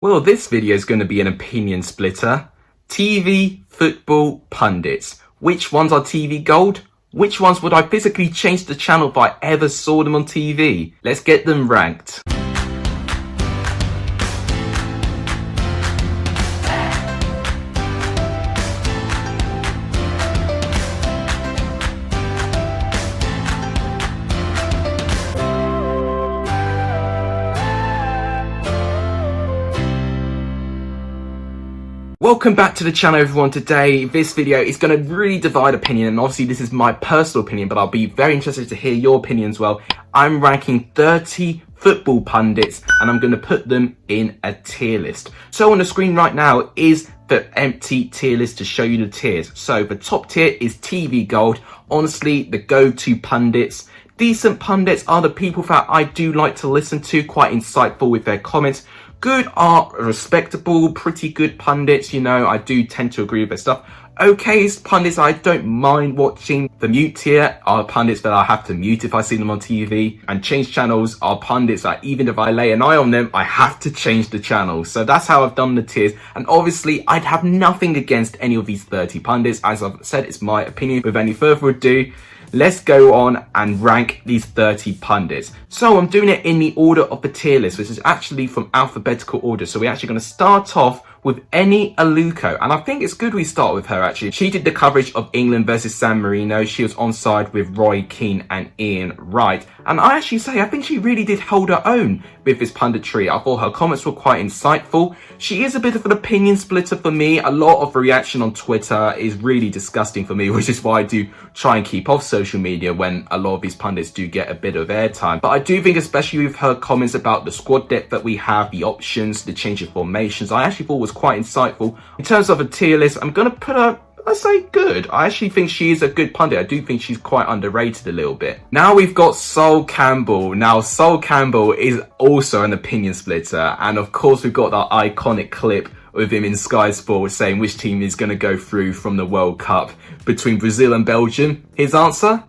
Well, this video is going to be an opinion splitter. TV, football, pundits. Which ones are TV gold? Which ones would I physically change the channel if I ever saw them on TV? Let's get them ranked. Welcome back to the channel, everyone. Today, this video is going to really divide opinion, and obviously this is my personal opinion, but I'll be very interested to hear your opinion as well. I'm ranking 30 football pundits, and I'm going to put them in a tier list. So on the screen right now is the empty tier list to show you the tiers. So the top tier is TV Gold. Honestly, the go-to pundits. Decent pundits are the people that I do like to listen to, quite insightful with their comments. Good are respectable, pretty good pundits, you know, I do tend to agree with their stuff. Okay, pundits I don't mind watching. The mute tier are pundits that I have to mute if I see them on TV. And change channels are pundits that even if I lay an eye on them, I have to change the channel. So that's how I've done the tiers. And obviously, I'd have nothing against any of these 30 pundits. As I've said, it's my opinion. With any further ado, let's go on and rank these 30 pundits. So I'm doing it in the order of the tier list, which is actually from alphabetical order. So we're actually going to start off with any Aluko, and I think it's good we start with her actually. She did the coverage of England versus San Marino. She was on side with Roy, Keane and Ian Wright, and I actually say I think she really did hold her own with this punditry. I thought her comments were quite insightful. She is a bit of an opinion splitter for me. A lot of reaction on Twitter is really disgusting for me, which is why I do try and keep off social media when a lot of these pundits do get a bit of airtime. But I do think, especially with her comments about the squad depth that we have, the options, the change of formations, I actually thought was quite insightful. In terms of a tier list, I'm going to put her, I say good. I actually think she is a good pundit. I do think she's quite underrated a little bit. Now we've got Soule Campbell. Now Soule Campbell is also an opinion splitter, and of course we've got that iconic clip with him in Sky Sports saying which team is going to go through from the World Cup between Brazil and Belgium. His answer?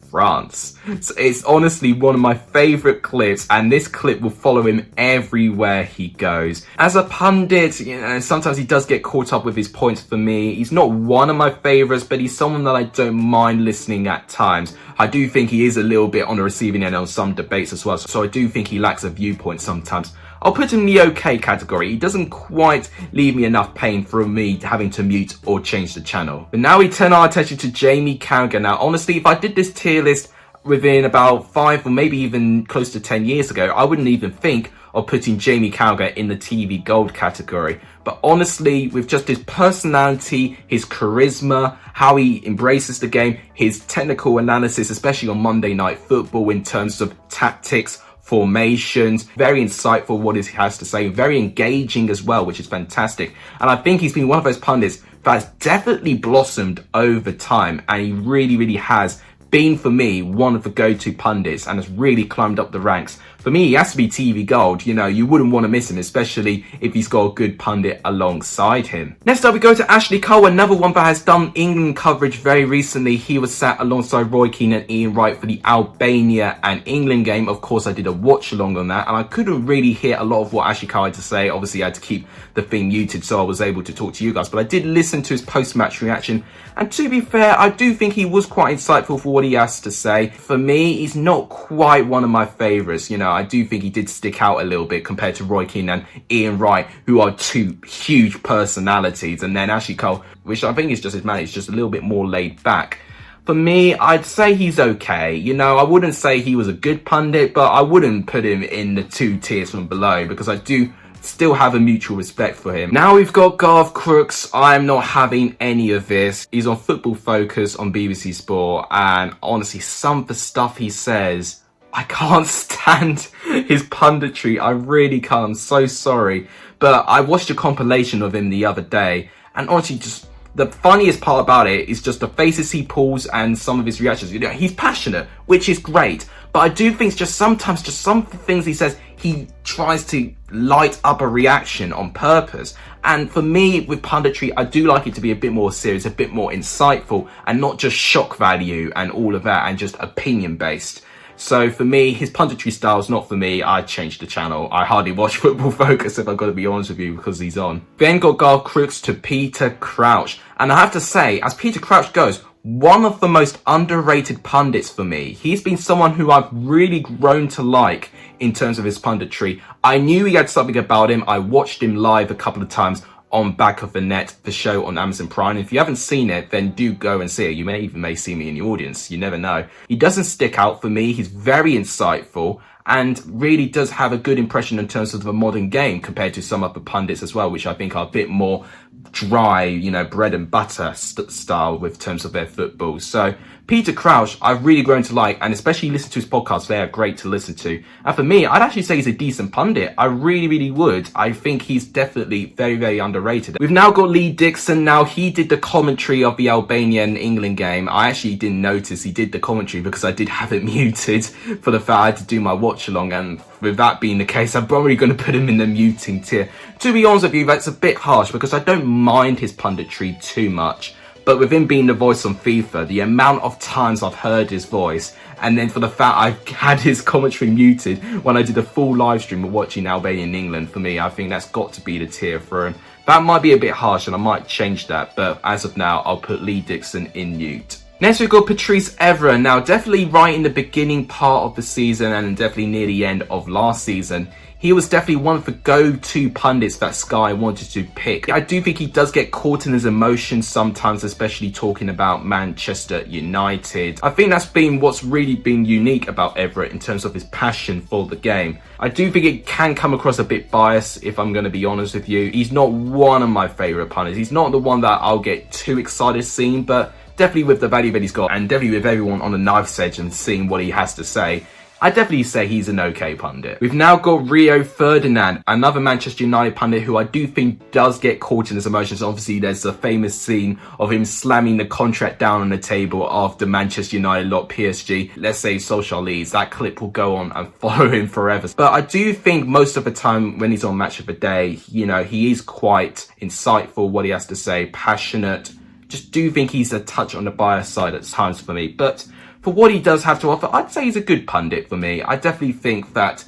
France. So it's honestly one of my favorite clips, and this clip will follow him everywhere he goes. As a pundit, you know, sometimes he does get caught up with his points for me. He's not one of my favorites, but he's someone that I don't mind listening at times. I do think he is a little bit on the receiving end on some debates as well, so I do think he lacks a viewpoint sometimes. I'll put him in the okay category. He doesn't quite leave me enough pain for me having to mute or change the channel. But now we turn our attention to Carragher. Now, honestly, if I did this tier list within about 5 or maybe even close to 10 years ago, I wouldn't even think of putting Carragher in the TV Gold category. But honestly, with just his personality, his charisma, how he embraces the game, his technical analysis, especially on Monday Night Football in terms of tactics, formations, very insightful what he has to say, very engaging as well, which is fantastic. And I think he's been one of those pundits that's definitely blossomed over time, and he really has been, for me, one of the go-to pundits and has really climbed up the ranks. For me, he has to be TV Gold. You know, you wouldn't want to miss him, especially if he's got a good pundit alongside him. Next up, we go to Ashley Cole, another one that has done England coverage very recently. He was sat alongside Roy Keane and Ian Wright for the Albania and England game. Of course, I did a watch along on that, and I couldn't really hear a lot of what Ashley Cole had to say. Obviously, I had to keep the thing muted, so I was able to talk to you guys, but I did listen to his post-match reaction, and to be fair, I do think he was quite insightful for what he has to say. For me, he's not quite one of my favourites. You know, I do think he did stick out a little bit compared to Roy Keane and Ian Wright, who are two huge personalities. And then Ashley Cole, which I think is just his man, he's just a little bit more laid back. For me, I'd say he's okay. You know, I wouldn't say he was a good pundit, but I wouldn't put him in the 2 tiers from below, because I do still have a mutual respect for him. Now we've got Garth Crooks. I'm not having any of this. He's on Football Focus on BBC Sport, and honestly, some of the stuff he says, I can't stand his punditry. I really can't. I'm so sorry. But I watched a compilation of him the other day, and honestly, just the funniest part about it is just the faces he pulls and some of his reactions. You know, he's passionate, which is great. But I do think just sometimes, just some of the things he says, he tries to light up a reaction on purpose. And for me, with punditry, I do like it to be a bit more serious, a bit more insightful, and not just shock value and all of that, and just opinion based. So for me, his punditry style is not for me. I changed the channel. I hardly watch Football Focus, if I've got to be honest with you, because he's on. Then got Garth Crooks to Peter Crouch. And I have to say, as Peter Crouch goes, one of the most underrated pundits for me. He's been someone who I've really grown to like in terms of his punditry. I knew he had something about him. I watched him live a couple of times on Back of the Net, the show on Amazon Prime. If you haven't seen it, then do go and see it. You may see me in the audience. You never know. He doesn't stick out for me. He's very insightful and really does have a good impression in terms of the modern game compared to some of the pundits as well, which I think are a bit more dry, you know, bread and butter style with terms of their football. So Peter Crouch, I've really grown to like, and especially listen to his podcasts. They are great to listen to. And for me, I'd actually say he's a decent pundit. I really would. I think he's definitely very underrated. We've now got Lee Dixon. Now, he did the commentary of the Albania and England game. I actually didn't notice he did the commentary because I did have it muted for the fact I had to do my watch along. And with that being the case, I'm probably going to put him in the muting tier. To be honest with you, that's a bit harsh because I don't mind his punditry too much. But with him being the voice on FIFA, the amount of times I've heard his voice, and then for the fact I've had his commentary muted when I did a full live stream of watching Albania and England, for me, I think that's got to be the tier for him. That might be a bit harsh and I might change that, but as of now, I'll put Lee Dixon in mute. Next we've got Patrice Evra. Now, definitely right in the beginning part of the season and definitely near the end of last season, he was definitely one of the go-to pundits that Sky wanted to pick. I do think he does get caught in his emotions sometimes, especially talking about Manchester United. I think that's been what's really been unique about Evra in terms of his passion for the game. I do think it can come across a bit biased, if I'm going to be honest with you. He's not one of my favourite pundits. He's not the one that I'll get too excited seeing, but definitely with the value that he's got and definitely with everyone on the knife's edge and seeing what he has to say, I definitely say he's an okay pundit. We've now got Rio Ferdinand, another Manchester United pundit who I do think does get caught in his emotions. Obviously, there's a famous scene of him slamming the contract down on the table after Manchester United locked PSG. Let's say Solskjaer leaves. That clip will go on and follow him forever. But I do think most of the time when he's on Match of the Day, you know, he is quite insightful, what he has to say, passionate. Just do think he's a touch on the bias side at times for me. But for what he does have to offer, I'd say he's a good pundit for me. I definitely think that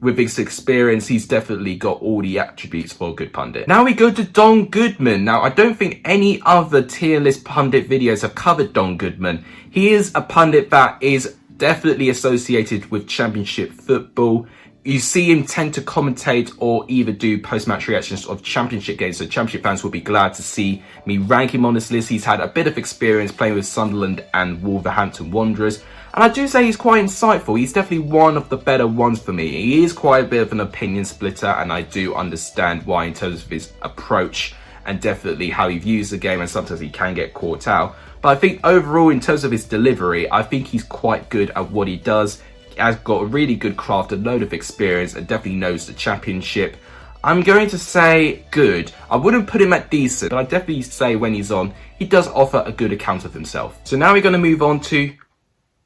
with his experience, he's definitely got all the attributes for a good pundit. Now we go to Don Goodman. Now, I don't think any other tier list pundit videos have covered Don Goodman. He is a pundit that is definitely associated with Championship football. You see him tend to commentate or either do post-match reactions of Championship games, so Championship fans will be glad to see me rank him on this list. He's had a bit of experience playing with Sunderland and Wolverhampton Wanderers, and I do say he's quite insightful. He's definitely one of the better ones for me. He is quite a bit of an opinion splitter, and I do understand why in terms of his approach and definitely how he views the game, and sometimes he can get caught out. But I think overall, in terms of his delivery, I think he's quite good at what he does. Has got a really good craft, a load of experience, and definitely knows the Championship. I'm going to say good. I wouldn't put him at decent, but I definitely say when he's on, he does offer a good account of himself. So now we're going to move on to,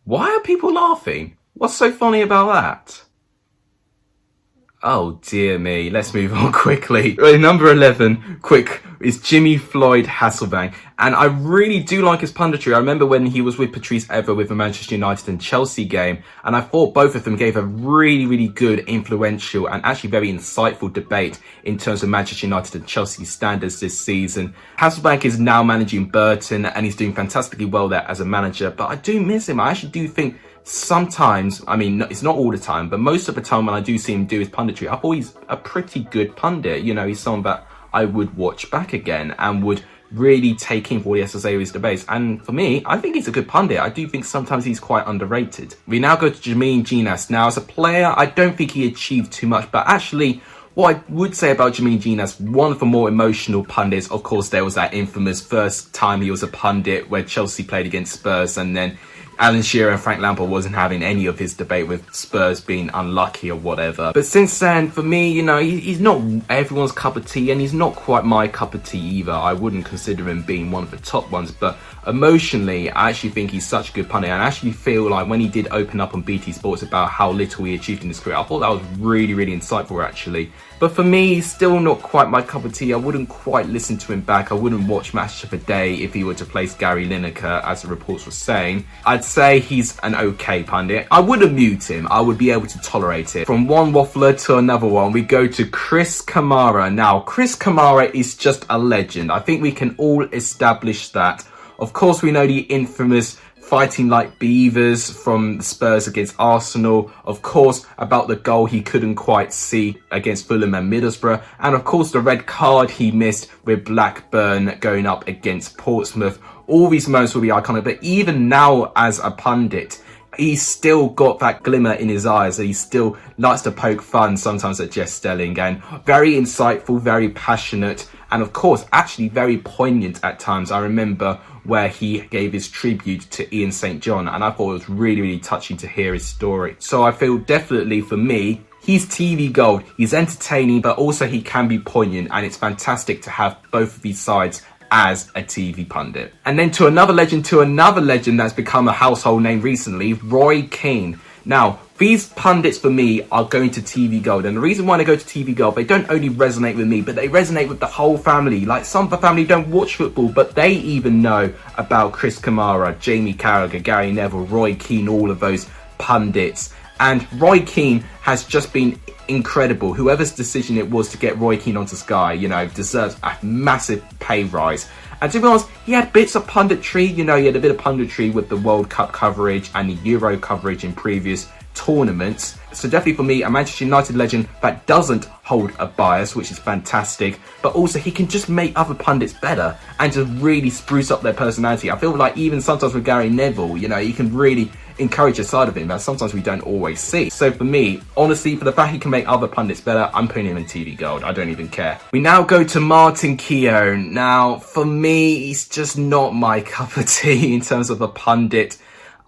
why are people laughing? What's so funny about that? Oh dear me, let's move on quickly. Number 11, quick, is Jimmy Floyd Hasselbank. And I really do like his punditry. I remember when he was with Patrice Evra with the Manchester United and Chelsea game, and I thought both of them gave a really good, influential and actually very insightful debate in terms of Manchester United and Chelsea standards this season. Hasselbank is now managing Burton and he's doing fantastically well there as a manager, but I do miss him. I actually do think sometimes, I mean, it's not all the time, but most of the time when I do see him do his punditry, I thought he's a pretty good pundit. You know, he's someone that I would watch back again and would really take in for what he has to say with his debates. And for me, I think he's a good pundit. I do think sometimes he's quite underrated. We now go to Jermaine Ginas. Now, as a player, I don't think he achieved too much, but actually, what I would say about Jermaine Ginas, one of the more emotional pundits, of course, there was that infamous first time he was a pundit where Chelsea played against Spurs, and then Alan Shearer and Frank Lampard wasn't having any of his debate with Spurs being unlucky or whatever. But since then, for me, you know, he's not everyone's cup of tea, and he's not quite my cup of tea either. I wouldn't consider him being one of the top ones, but emotionally, I actually think he's such a good pundit. And I actually feel like when he did open up on BT Sports about how little he achieved in his career, I thought that was really insightful, actually. But for me, still not quite my cup of tea. I wouldn't quite listen to him back. I wouldn't watch Match of the Day if he were to place Gary Lineker, as the reports were saying. I'd say he's an okay pundit. I wouldn't mute him. I would be able to tolerate it. From one waffler to another one, we go to Chris Kamara. Now, Chris Kamara is just a legend. I think we can all establish that. Of course, we know the infamous fighting like beavers from the Spurs against Arsenal, of course about the goal he couldn't quite see against Fulham and Middlesbrough, and of course the red card he missed with Blackburn going up against Portsmouth. All these moments will be iconic, but even now as a pundit, he's still got that glimmer in his eyes. He still likes to poke fun sometimes at Jess Stelling, and very insightful, very passionate, and of course actually very poignant at times. I remember where he gave his tribute to Ian St. John, and I thought it was really, really touching to hear his story. So I feel definitely for me, he's TV gold. He's entertaining, but also he can be poignant, and it's fantastic to have both of these sides as a TV pundit. And then to another legend that's become a household name recently, Roy Keane. Now, these pundits for me are going to TV Gold, and the reason why they go to TV Gold, they don't only resonate with me, but they resonate with the whole family. Like, some of the family don't watch football, but they even know about Chris Kamara, Jamie Carragher, Gary Neville, Roy Keane, all of those pundits. And Roy Keane has just been incredible. Whoever's decision it was to get Roy Keane onto Sky, you know, deserves a massive pay rise. And to be honest, he had bits of punditry, you know, he had a bit of punditry with the World Cup coverage and the Euro coverage in previous tournaments. So definitely for me, a Manchester United legend that doesn't hold a bias, which is fantastic, but also he can just make other pundits better and just really spruce up their personality. I feel like even sometimes with Gary Neville, you know, you can really encourage a side of him that sometimes we don't always see. So for me, honestly, for the fact he can make other pundits better, I'm putting him in TV Gold. I don't even care. We now go to Martin Keown. Now, for me, he's just not my cup of tea in terms of a pundit.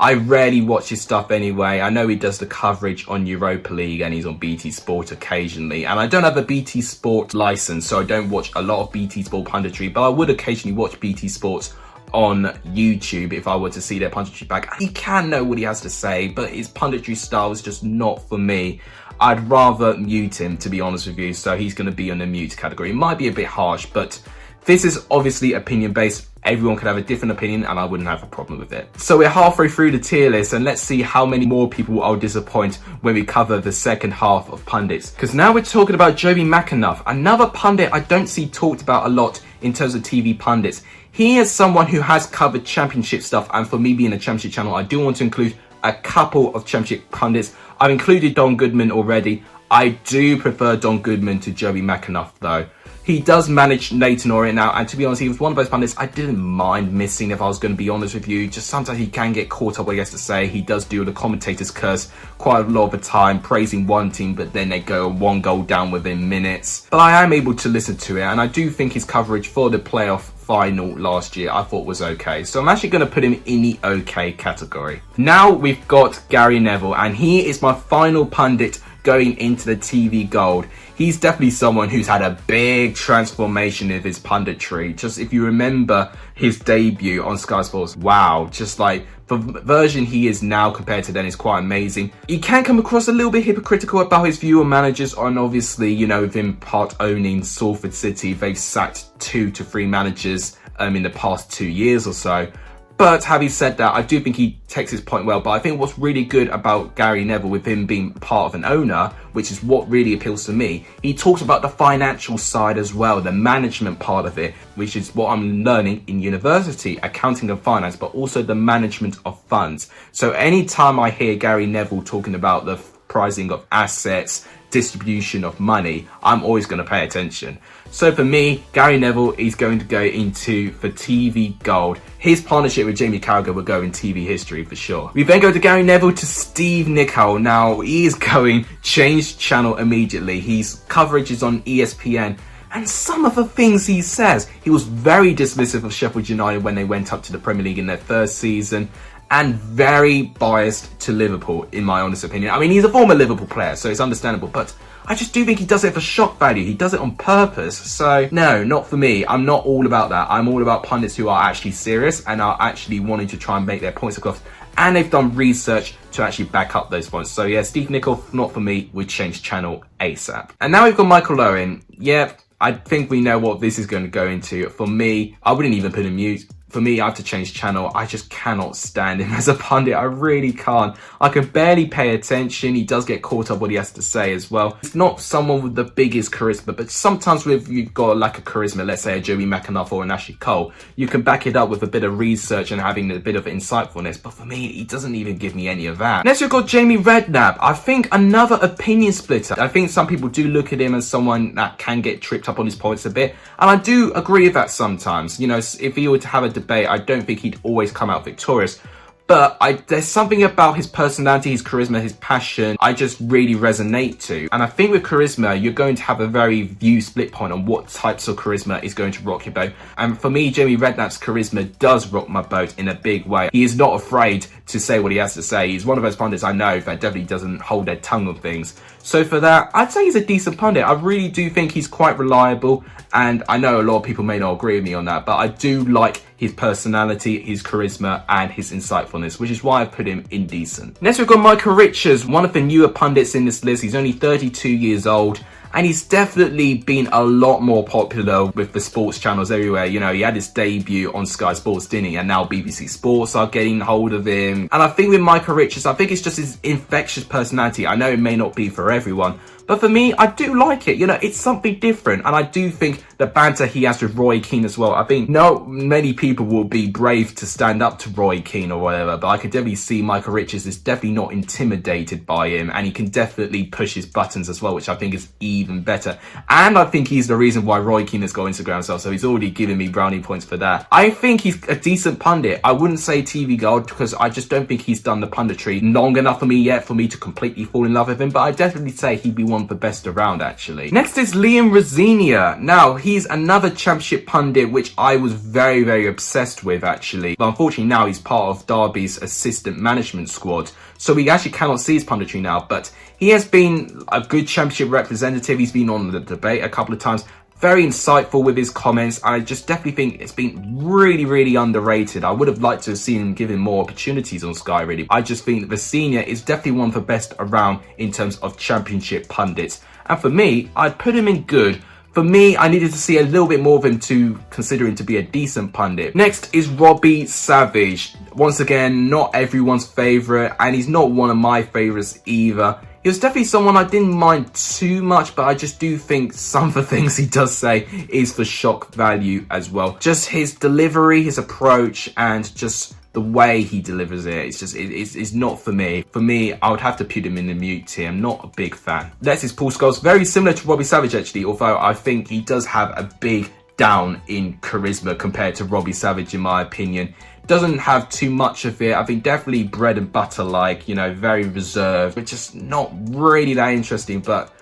I rarely watch his stuff anyway. I know he does the coverage on Europa League and he's on BT Sport occasionally. And I don't have a BT Sport license, so I don't watch a lot of BT Sport punditry, but I would occasionally watch BT Sports on YouTube if I were to see their punditry back. He can know what he has to say, but his punditry style is just not for me. I'd rather mute him, to be honest with you, so he's going to be on the mute category. It might be a bit harsh, but this is obviously opinion based. Everyone could have a different opinion and I wouldn't have a problem with it. So we're halfway through the tier list, and let's see how many more people I'll disappoint when we cover the second half of pundits. Because now we're talking about Joby McAnuff, another pundit I don't see talked about a lot in terms of TV pundits. He is someone who has covered championship stuff, and for me being a championship channel, I do want to include a couple of championship pundits. I've included Don Goodman already. I do prefer Don Goodman to Joby McAnuff though. He does manage Leighton Orient now, and to be honest, he was one of those pundits I didn't mind missing, if I was going to be honest with you. Just sometimes he can get caught up what he has to say. He does do the commentator's curse quite a lot of the time, praising one team, but then they go one goal down within minutes. But I am able to listen to it, and I do think his coverage for the playoff final last year I thought was okay. So I'm actually going to put him in the okay category. Now we've got Gary Neville, and he is my final pundit going into the TV Gold. He's definitely someone who's had a big transformation of his punditry. Just if you remember his debut on Sky Sports, wow, just like the version he is now compared to then is quite amazing. He can come across a little bit hypocritical about his view on managers, and obviously, you know, with him part owning Salford City, they've sacked 2 to 3 managers in the past 2 years or so. But having said that, I do think he takes his point well. But I think what's really good about Gary Neville, with him being part of an owner, which is what really appeals to me, he talks about the financial side as well, the management part of it, which is what I'm learning in university, accounting and finance, but also the management of funds. So anytime I hear Gary Neville talking about the pricing of assets, distribution of money, I'm always going to pay attention. So for me, Gary Neville is going to go into for TV Gold. His partnership with Jamie Carragher will go in TV history for sure. We then go to Gary Neville to Steve Nicol. Now he is going change channel immediately. His coverage is on ESPN. And some of the things he says, he was very dismissive of Sheffield United when they went up to the Premier League in their first season, and very biased to Liverpool, in my honest opinion. I mean, he's a former Liverpool player, so it's understandable, but I just do think he does it for shock value. He does it on purpose. So no, not for me. I'm not all about that. I'm all about pundits who are actually serious and are actually wanting to try and make their points across and they've done research to actually back up those points. So yeah, Steve Nicol, not for me, would change channel ASAP. And now we've got Michael Owen. Yeah, I think we know what this is going to go into. For me, I wouldn't even put him mute. For me, I have to change channel. I just cannot stand him as a pundit. I really can't. I can barely pay attention. He does get caught up what he has to say as well. He's not someone with the biggest charisma, but sometimes if you've got a lack of charisma, let's say a Joey McAnuff or an Ashley Cole, you can back it up with a bit of research and having a bit of insightfulness. But for me, he doesn't even give me any of that. Next, we've got Jamie Redknapp. I think another opinion splitter. I think some people do look at him as someone that can get tripped up on his points a bit. And I do agree with that sometimes. You know, if he were to have a debate, I don't think he'd always come out victorious, but there's something about his personality, his charisma, his passion I just really resonate to. And I think with charisma, you're going to have a very view split point on what types of charisma is going to rock your boat. And for me, Jamie Redknapp's charisma does rock my boat in a big way. He is not afraid to say what he has to say. He's one of those pundits I know that definitely doesn't hold their tongue on things. So for that, I'd say he's a decent pundit. I really do think he's quite reliable, and I know a lot of people may not agree with me on that, but I do like his personality, his charisma, and his insightfulness, which is why I put him in decent. Next, we've got Michael Richards, one of the newer pundits in this list. He's only 32 years old, and he's definitely been a lot more popular with the sports channels everywhere. You know, he had his debut on Sky Sports, didn't he? And now BBC Sports are getting hold of him. And I think with Michael Richards, I think it's just his infectious personality. I know it may not be for everyone, but for me, I do like it. You know, it's something different. And I do think the banter he has with Roy Keane as well. I think not many people will be brave to stand up to Roy Keane or whatever, but I could definitely see Michael Richards is definitely not intimidated by him, and he can definitely push his buttons as well, which I think is even better. And I think he's the reason why Roy Keane has got Instagram as well, so he's already given me brownie points for that. I think he's a decent pundit. I wouldn't say TV gold because I just don't think he's done the punditry long enough for me yet for me to completely fall in love with him, but I definitely say he'd be one of the best around actually. Next is Liam Rosenior. Now, he's another championship pundit which I was very, very obsessed with actually, but unfortunately now he's part of Derby's assistant management squad, so we actually cannot see his punditry now, but he has been a good championship representative. He's been on the debate a couple of times, very insightful with his comments. I just definitely think it's been really, really underrated. I would have liked to have seen him given more opportunities on Sky, really. I just think that the senior is definitely one of the best around in terms of championship pundits. And for me, I'd put him in good. For me, I needed to see a little bit more of him to consider him to be a decent pundit. Next is Robbie Savage. Once again, not everyone's favourite, and he's not one of my favourites either. He was definitely someone I didn't mind too much, but I just do think some of the things he does say is for shock value as well. Just his delivery, his approach, and just the way he delivers it, it's not for me. For me, I would have to put him in the mute tier. I'm not a big fan. Next is Paul Scholes. Very similar to Robbie Savage actually, although I think he does have a big down in charisma compared to Robbie Savage in my opinion. Doesn't have too much of it. I think definitely bread and butter like, you know, very reserved, but just not really that interesting. But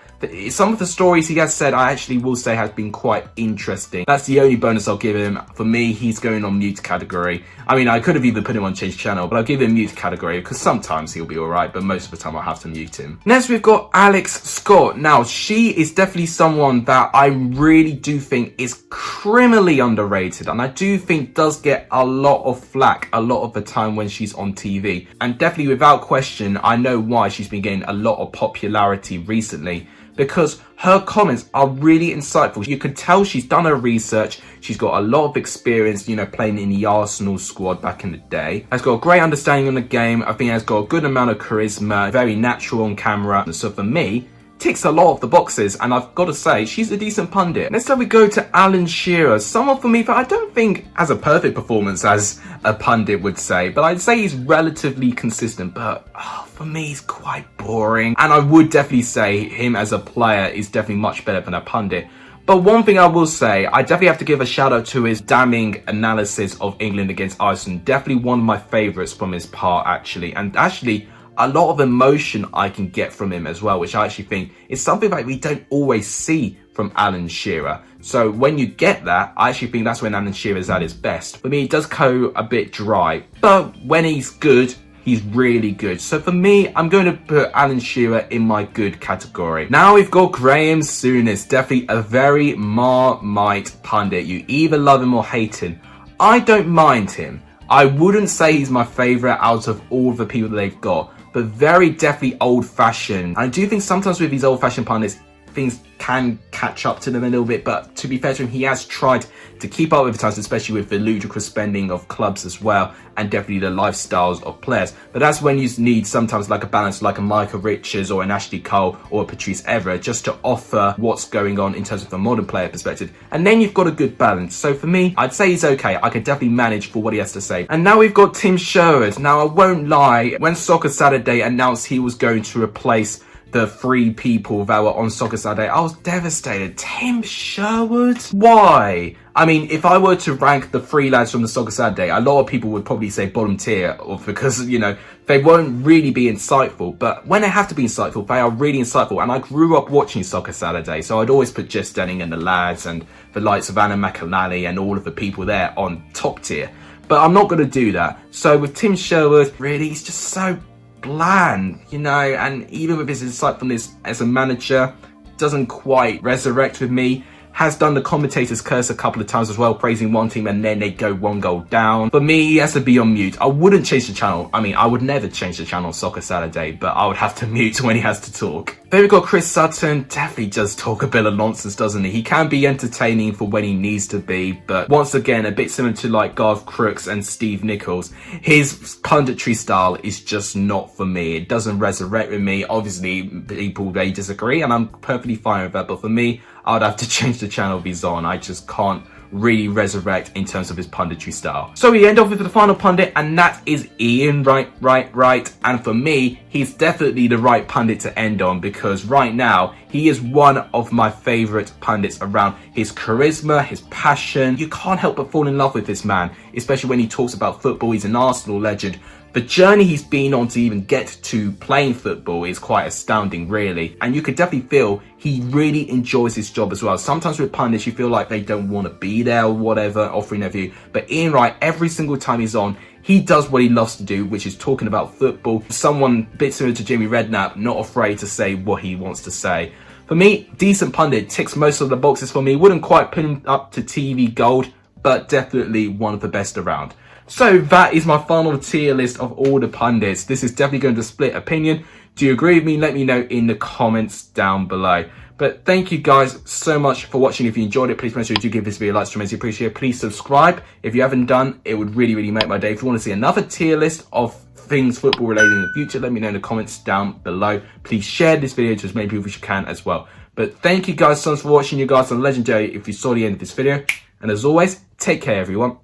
some of the stories he has said, I actually will say has been quite interesting. That's the only bonus I'll give him. For me, he's going on mute category. I mean, I could have even put him on change channel, but I'll give him mute category because sometimes he'll be all right, but most of the time I'll have to mute him. Next, we've got Alex Scott. Now, she is definitely someone that I really do think is criminally underrated, and I do think does get a lot of flack a lot of the time when she's on TV. And definitely without question, I know why she's been getting a lot of popularity recently, because her comments are really insightful. You can tell she's done her research. She's got a lot of experience, you know, playing in the Arsenal squad back in the day. Has got a great understanding on the game. I think has got a good amount of charisma, very natural on camera. So for me, ticks a lot of the boxes, and I've got to say, she's a decent pundit. Next up we go to Alan Shearer, someone for me that I don't think has a perfect performance as a pundit would say, but I'd say he's relatively consistent, but for me he's quite boring, and I would definitely say him as a player is definitely much better than a pundit. But one thing I will say, I definitely have to give a shout out to his damning analysis of England against Iceland. Definitely one of my favourites from his part actually, and actually a lot of emotion I can get from him as well, which I actually think is something that we don't always see from Alan Shearer. So when you get that, I actually think that's when Alan Shearer's at his best. For me, it does go a bit dry, but when he's good, he's really good. So for me, I'm going to put Alan Shearer in my good category. Now we've got Graham Souness, definitely a very Marmite pundit. You either love him or hate him. I don't mind him. I wouldn't say he's my favourite out of all the people that they've got, but very definitely old-fashioned. And I do think sometimes with these old-fashioned pundits, things can catch up to them a little bit, but to be fair to him, he has tried to keep up with the times, especially with the ludicrous spending of clubs as well, and definitely the lifestyles of players. But that's when you need sometimes like a balance, like a Michael Richards or an Ashley Cole or a Patrice Evra, just to offer what's going on in terms of a modern player perspective. And then you've got a good balance. So for me, I'd say he's okay. I can definitely manage for what he has to say. And now we've got Tim Sherwood. Now I won't lie, when Soccer Saturday announced he was going to replace the 3 people that were on Soccer Saturday, I was devastated. Tim Sherwood? Why? I mean, if I were to rank the 3 lads from the Soccer Saturday, a lot of people would probably say bottom tier, or because, you know, they won't really be insightful. But when they have to be insightful, they are really insightful. And I grew up watching Soccer Saturday, so I'd always put Jeff Stenning and the lads and the likes of Anna McAnally and all of the people there on top tier. But I'm not going to do that. So with Tim Sherwood, really, he's just so bland, you know, and even with his insightfulness as a manager, doesn't quite resurrect with me. Has done the commentator's curse a couple of times as well, praising one team and then they go 1 goal down. For me, he has to be on mute. I wouldn't change the channel. I mean, I would never change the channel on Soccer Saturday, but I would have to mute when he has to talk. Then we've got Chris Sutton. Definitely does talk a bit of nonsense, doesn't he? He can be entertaining for when he needs to be, but once again, a bit similar to like Garth Crooks and Steve Nichols, his punditry style is just not for me. It doesn't resurrect with me. Obviously, people, they disagree, and I'm perfectly fine with that, but for me, I'd have to change the channel if he's on. I just can't really resurrect in terms of his punditry style. So we end off with the final pundit, and that is Ian Wright. And for me, he's definitely the right pundit to end on, because right now, he is one of my favourite pundits around. His charisma, his passion, you can't help but fall in love with this man, especially when he talks about football. He's an Arsenal legend. The journey he's been on to even get to playing football is quite astounding, really. And you could definitely feel he really enjoys his job as well. Sometimes with pundits, you feel like they don't want to be there or whatever, offering their view. But Ian Wright, every single time he's on, he does what he loves to do, which is talking about football. Someone a bit similar to Jimmy Redknapp, not afraid to say what he wants to say. For me, decent pundit, ticks most of the boxes for me. Wouldn't quite put him up to TV gold, but definitely one of the best around. So that is my final tier list of all the pundits. This is definitely going to split opinion. Do you agree with me? Let me know in the comments down below. But thank you guys so much for watching. If you enjoyed it, please make sure you do give this video a like. It's tremendously appreciated. Please subscribe if you haven't done. It would really, really make my day. If you want to see another tier list of things football related in the future, let me know in the comments down below. Please share this video to as many people as you can as well. But thank you guys so much for watching. You guys are legendary if you saw the end of this video. And as always, take care everyone.